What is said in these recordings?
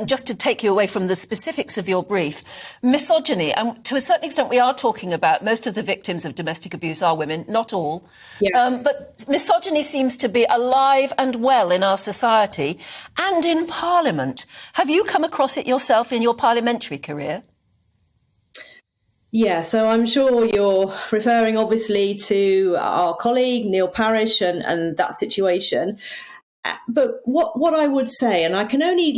just to take you away from the specifics of your brief, misogyny, and to a certain extent we are talking about most of the victims of domestic abuse are women, not all, but misogyny seems to be alive and well in our society and in Parliament. Have you come across it yourself in your parliamentary career? Yeah, so I'm sure you're referring obviously to our colleague Neil Parish and that situation. But what I would say, and I can only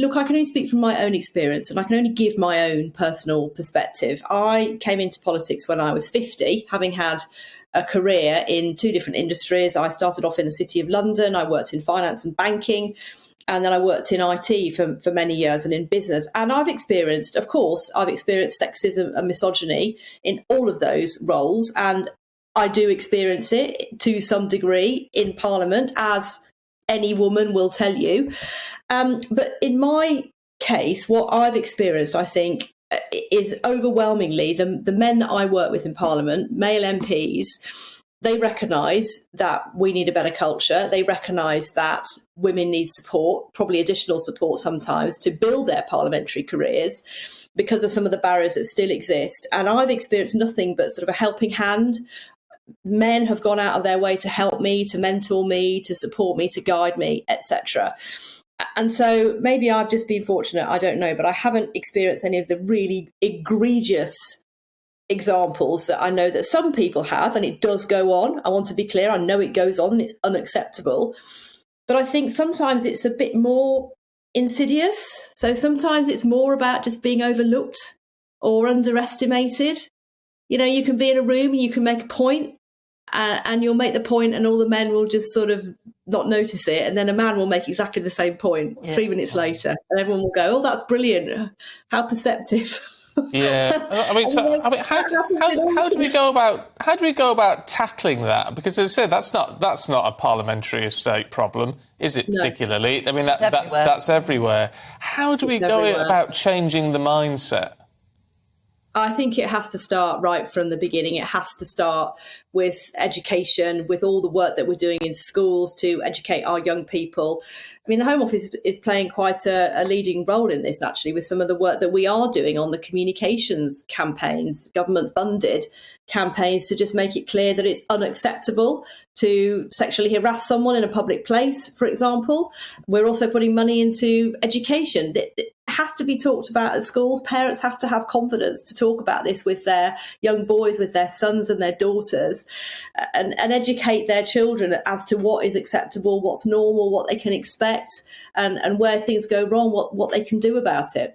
speak from my own experience, and I can only give my own personal perspective. I came into politics when I was 50, having had a career in 2 different industries. I started off in the City of London. I worked in finance and banking. And then I worked in IT for many years and in business. And I've experienced sexism and misogyny in all of those roles. And I do experience it to some degree in Parliament, as any woman will tell you. But in my case, what I've experienced, I think, is overwhelmingly the men that I work with in Parliament, male MPs, they recognise that we need a better culture. They recognise that women need support, probably additional support sometimes, to build their parliamentary careers because of some of the barriers that still exist. And I've experienced nothing but sort of a helping hand. Men have gone out of their way to help me, to mentor me, to support me, to guide me, etc. And so maybe I've just been fortunate, I don't know, but I haven't experienced any of the really egregious examples that I know that some people have, and it does go on. I want to be clear, I know it goes on and it's unacceptable. But I think sometimes it's a bit more insidious. So sometimes it's more about just being overlooked or underestimated. You know, you can be in a room and you can make a point and you'll make the point and all the men will just sort of not notice it. And then a man will make exactly the same point 3 minutes later and everyone will go, oh, that's brilliant. How perceptive. Yeah, how do we go about tackling that? Because as I said, that's not a parliamentary estate problem, is it? No. Particularly, I mean that's everywhere. How do we go about changing the mindset? I think it has to start right from the beginning. It has to start with education, with all the work that we're doing in schools to educate our young people. I mean, the Home Office is playing quite a leading role in this, actually, with some of the work that we are doing on the communications campaigns, government-funded campaigns, to just make it clear that it's unacceptable to sexually harass someone in a public place, for example. We're also putting money into education. It has to be talked about at schools. Parents have to have confidence to talk about this with their young boys, with their sons and their daughters, and educate their children as to what is acceptable, what's normal, what they can expect, and where things go wrong, what they can do about it.